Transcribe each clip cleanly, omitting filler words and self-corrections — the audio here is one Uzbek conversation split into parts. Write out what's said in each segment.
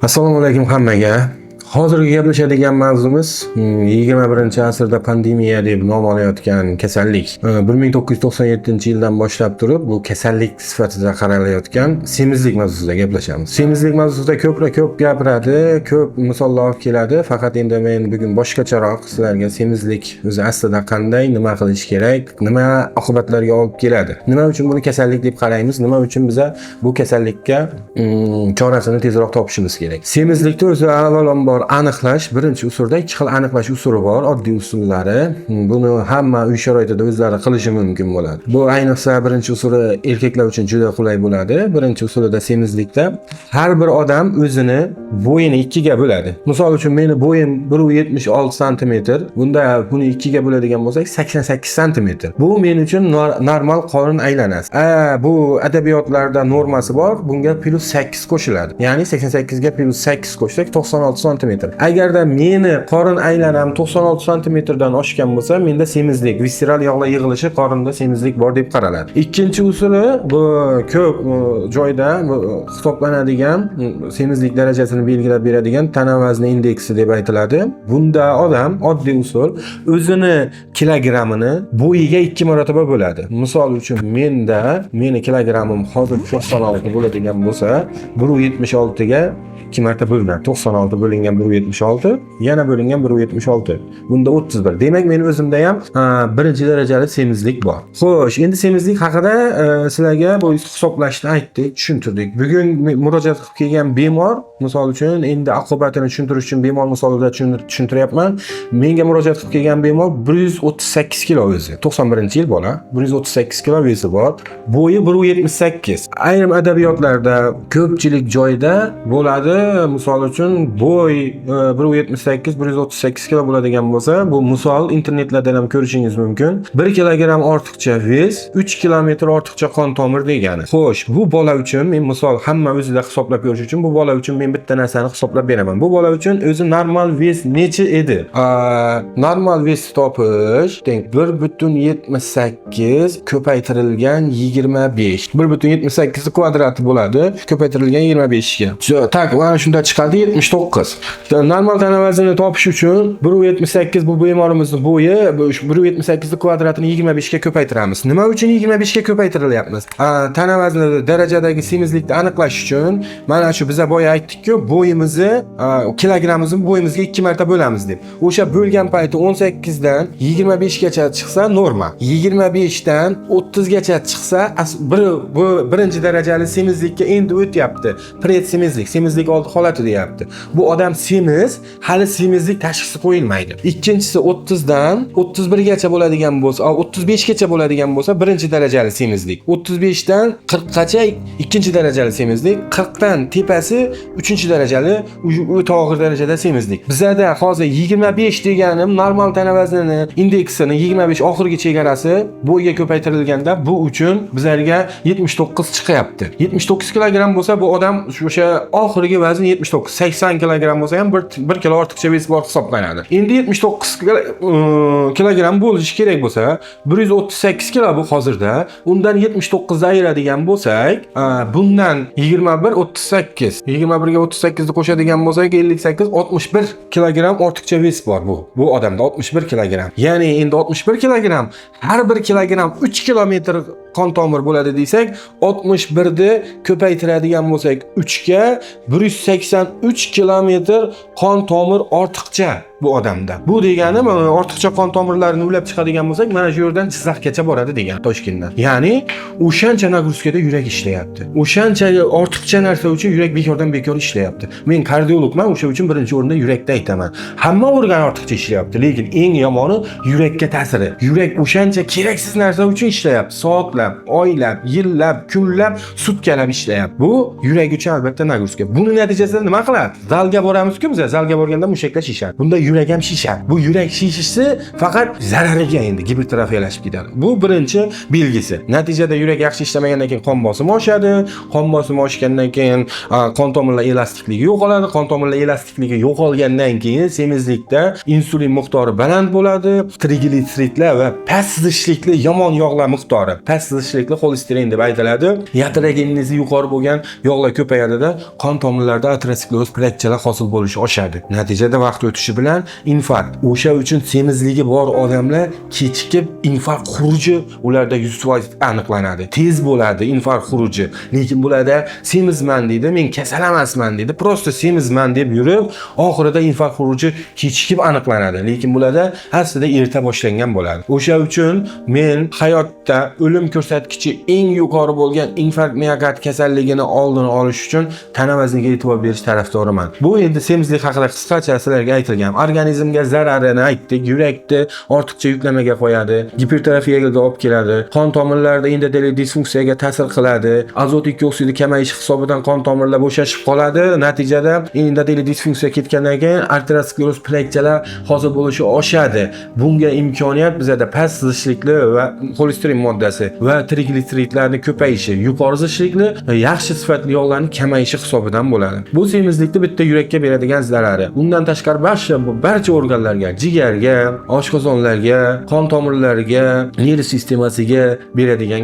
Assalomu alaykum hammaga. Hozirgi gaplashadigan mavzumiz 21-asrda pandemiya deb nom olayotgan kasallik. 1997-yildan boshlab turib bu kasallik sifatida qaralayotgan semizlik mavzusida gaplashamiz. Semizlik mavzusida ko'p gapiradi, ko'p misollar olib keladi, faqat endi men bugun boshqacharoq sizlarga semizlik o'zi aslida qanday, nima qilish kerak, nima oqibatlarga olib keladi. Nima uchun buni kasallik deb qaraymiz, nima uchun biz bu kasallikka chorasini tezroq topishimiz kerak. Semizlikni o'zi avvalambor aniqlash birinchi usulda ikki xil aniqlash usuli bor, oddiy usullari. Buni hamma uy sharoitida o'zlari qilishi mumkin bo'ladi. Bu ayniqsa birinchi usuli erkaklar uchun juda qulay bo'ladi. Birinchi usulida semizlikda har bir odam o'zini bo'yini ikkiga bo'ladi. Misol uchun meni bo'yim 176 sm. Bunda buni ikkiga bo'ladigan bo'lsak 88 sm. Bu men uchun normal qorin aylanasi. Bu adabiyotlarda normasi bor. Bunga plus 8 qo'shiladi. Ya'ni 88 ga plus 8 qo'shsak 96 sm. Agarda meni qorin aylanam 96 sm dan oshgan bo'lsa, menda semizlik, visceral yog'lar yig'ilishi, qorinda semizlik bor deb qaraladi. Ikkinchi usuli bu ko'p joyda hisoblanadigan semizlik darajasini belgilab beradigan tana vazni indeksi deb aytiladi. Bunda odam oddiy usul o'zini kilogrammini bo'yiga 2 marotaba bo'ladi. Misol uchun meni kilogrammim hozir 96 bo'ladigan bo'lsa, 176 ga 2 marta bo'linadi. 96 bo'lingan 176, yana bo'lingan 176. Bunda 31. Demak, men o'zimda ham birinchi darajali semizlik bor. Xo'sh, endi semizlik haqida sizlarga bu hisoblashni aytdik, tushuntirdik. Bugun murojaat qilib kelgan bemor, misol uchun endi oqibatini tushuntirish uchun bemor misolida tushuntiryapman. Menga murojaat qilib kelgan bemor 138 kilo o'zi. 91-yil bola, 138 kilo vesi bor. Bo'yi 178. Ayrim adabiyotlarda ko'pchilik joyda bo'ladi. Misol uchun bo'y 178 138 kilo bo'ladigan bo'lsa, bu misol internetlardan ham ko'rishingiz mumkin. 1 kilogramm ortiqcha ves, 3 kilometr ortiqcha qon tomir degani. Xo'sh, bu bola uchun men misol hamma o'zida hisoblab ko'rish uchun bu bola uchun men bitta narsani hisoblab beraman. Bu bola uchun o'zi normal ves necha edi? Normal ves topish teng 1.78 ko'paytirilgan 25. 1.78 kvadrati bo'ladi, ko'paytirilgan 25 ga. Tak, mana shunda chiqadi 79. Normal tana vaznini topish uchun 1.78 bu bemorimizni bo'yi, 1.78 kvadratini 25 ga ko'paytiramiz. Nima uchun 25 ga ko'paytirilyapmiz? Tana vazni darajadagi semizlikni aniqlash uchun mana shu biza boya aytdik-ku, bo'yimizni, kilogrammimizni bo'yimizga 2 marta bo'lamiz deb. O'sha bo'lgan payti 18 dan 25 gacha chiqsa norma. 25 dan 30 gacha chiqsa bu birinchi darajali semizlikka endi o'tyapti. Semizlik oldi holati deyapti. Bu odam semiz, hali semizlik tashxisi qo'yilmaydi. Ikkinchisi 30 dan 31 gacha bo'ladigan bo'lsa, 35 gacha bo'ladigan bo'lsa, birinchi darajali semizlik. 35 dan 40 gacha ikkinchi darajali semizlik, 40 dan tepasi uchinchi darajali, o'ta og'ir darajada semizlik. Bizda hozir 25 deganim normal tana vaznini indeksini 25 oxirgi chegarasi bo'yga ko'paytirilganda bu uchun bizlarga 79 chiqyapti. 79 kilogramm bo'lsa, bu odam o'sha oxirgi vazn 79, 80 kilogramm bo'lsa ham 1 kilo ortiqcha vesi bor hisoblanadi. Endi 79 kilogramm bo'lishi kerak bo'lsa, 138 kilo bu hozirda. Undan 79 ni ayiradigan bo'lsak, bundan 21 38. 21 ga 38 ni qo'shadigan bo'lsak, 58 61 kilogramm ortiqcha ves bor bu odamda 61 kilogramm. Ya'ni endi 61 kilogramm, har 1 kilogramm 3 kilometr qon tomir bo'ladi desak, 61 ni ko'paytiradigan bo'lsak 3 ga 183 kilometr qon tomir ortiqcha bu odamda. Bu degani ortiqcha qon tomirlarini ulab chiqadigan bo'lsak, mana shu yerdan Jizzaxgacha boradi degan, Toshkentdan. Ya'ni o'shancha nagruzkada yurak ishlayapti. O'shancha ortiqcha narsa uchun yurak bekordan bekor ishlayapti. Men kardiologman, o'sha uchun birinchi o'rinda yurakda aytaman. Hamma organ ortiqcha ishlayapti, lekin eng yomoni yurakka ta'siri. Yurak o'shancha keraksiz narsa uchun ishlayapti. Soatlab, oylab, yillab, kunlab, sutkalab ishlayapti. Bu yurak uchun albatta nagruzka. Buni natijasida nima qiladi? Zalga boramiz-ku biz, zalga borganda mushaklar shishadi. Bunda yurak ham shishadi. Bu yurak shishishi faqat zarariga endi gipertrofiyalashib ketadi. Bu birinchi belgisi. Natijada yurak yaxshi ishlamagandan keyin qon bosimi oshadi. Qon bosimi oshgandan keyin qon tomirlar elastikligi yo'qoladi. Qon tomirlar elastikligi yo'qolgandan keyin semizlikda insulin miqdori baland bo'ladi. Triglitseridlar va past zidishlikli yomon yog'lar miqdori, past zidishlikli xolesterin deb aytiladi. Yatraginizi yuqori bo'lgan yog'lar ko'payadida qon tomirlar bemorlarda ateroskleroz plakchalar hosil bo'lishi oshadi. Natijada vaqt o'tishi bilan infarkt. O'sha uchun semizligi bor odamlar kechikib infarkt xuruji ularda 100% aniqlanadi. Tez bo'ladi infarkt xuruji. Lekin bularda semizman deydi, men kasal emasman deydi. Prosta semizman deb yurib, oxirida infarkt xuruji kechikib aniqlanadi. Lekin bularda aslida erta boshlangan bo'ladi. O'sha uchun men hayotda o'lim ko'rsatkichi eng yuqori bo'lgan infarkt miokard kasalligini oldini olish uchun tana vazniga e'tibor berish tarafdoriman. Bu endi semizlik haqida qisqacha sizlarga aytilgan. Organizmga zararini aytdik, yurakni ortiqcha yuklamaga qo'yadi, gipertrofiyaga olib keladi, qon tomirlarida endoteliy disfunksiyaga ta'sir qiladi, azot ikki oksidi kamayishi hisobidan qon tomirlar bo'shashib qoladi. Natijada endoteliy disfunksiya ketgandan keyin ateroskleroz plakchalar hosil bo'lishi oshadi. Bunga imkoniyat bizada past zichlikli va xolesterin moddasi va triglitseridlarning ko'payishi, yuqori zichllikli va yaxshi sifatli yog'larning kamayishi hisobidan bo'ladi. Bu semizlikni bitta yurakka beradigan zarari. Undan tashqari barcha organlarga, jigarga, oshqozonlarga, qon tomirlariga, nerv sistemasiga beradigan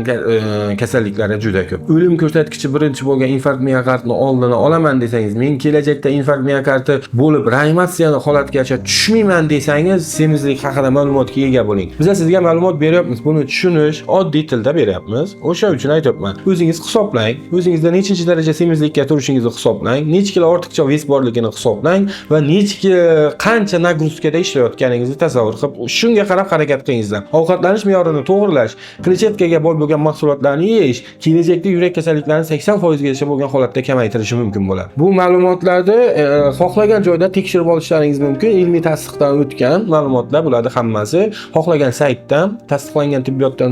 kasalliklar juda ko'p. O'lim ko'rsatkichi birinchi bo'lgan infarkt miokardni oldini olaman desangiz, men kelajakda infarkt miokardi bo'lib reanimatsiya holatigacha tushmayman desangiz, semizlik haqida ma'lumotga ega bo'ling. Biz sizga ma'lumot beryapmiz, buni tushunish, oddiy tilda beryapmiz. O'sha uchun aytibman. O'zingiz hisoblang, o'zingizda nechinchi daraja semizlikka turishingizni hisoblang, necha kilo ortiqcha ves borligini hisoblang va qancha nagruzkada ishlayotganingizni tasavvur qilib, shunga qarab harakat qilingizlar. Ovqatlanish me'yorini to'g'rilash, kletchatkaga boy bo'lgan mahsulotlarni yeyish, kelajakda yurak kasalliklarining 80% gacha bo'lgan holatda kamaytirishi mumkin bo'ladi. Bu ma'lumotlarni xohlagan joyda tekshirib olishlaringiz mumkin. Ilmiy tasdiqdan o'tgan ma'lumotlar bo'ladi hammasi. Xohlagan saytdan, tasdiqlangan tibbiyotdan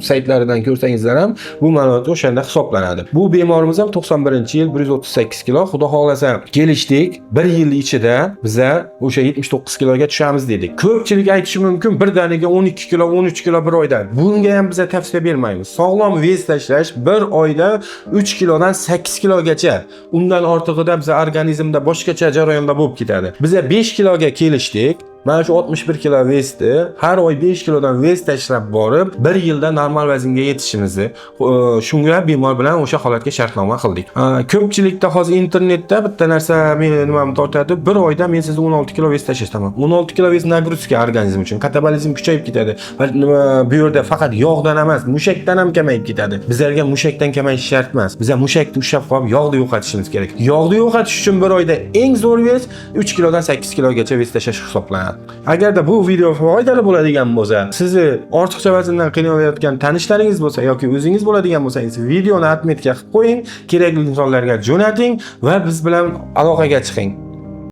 saytlaridan ko'rsangizlar ham bu ma'lumot o'shanda hisoblanadi. Bu bemorimiz ham 91-yil 138 kilo. Xudo xolasa kelishdik. 1 yil ichida biza o'sha 79 kiloga tushamiz dedik. Ko'pchilik aytishi mumkin, birdaniga 12 kilo, 13 kilo bir oyda. Bunga ham biza tavsiya bermaymiz. Sog'lom ves tashlash 1 oyda 3 kilodan 8 kilogacha. Undan ortig'ida biza organizmda boshqacha jarayonda bo'lib ketadi. Biza 5 kiloga kelishdik. Mana shu 61 kilo vesni har oy 5 kilodan ves tashlab borib, 1 yilda normal vaznga yetishimizni, shunga bemor bilan o'sha holatga shartnoma qildik. Ko'pchilikda hozir internetda bitta narsa meni nimamni tortadi. 1 oyda men sizni 16 kilo ves tashlashdaman. 16 kilo ves nagruzka organizm uchun. Katabolizm kuchayib ketadi. Va bu yerda faqat yog'dan emas, mushakdan ham kamayib ketadi. Bizlarga mushakdan kamayish shart emas. Biza mushakni ushlab qolib yog'ni yo'qotishimiz kerak. Yog'ni yo'qotish uchun 1 oyda eng zo'r ves 3 kilodan 8 kilogacha ves tashlash hisoblanadi. Agarda bu video foydali bo'ladigan bo'lsa, sizni ortiqcha vazndan qiynalayotgan tanishlaringiz bo'lsa yoki o'zingiz bo'ladigan bo'lsangiz, videoni atmetga qilib qo'ying, kerakli insonlarga jo'nating va biz bilan aloqaga chiqing.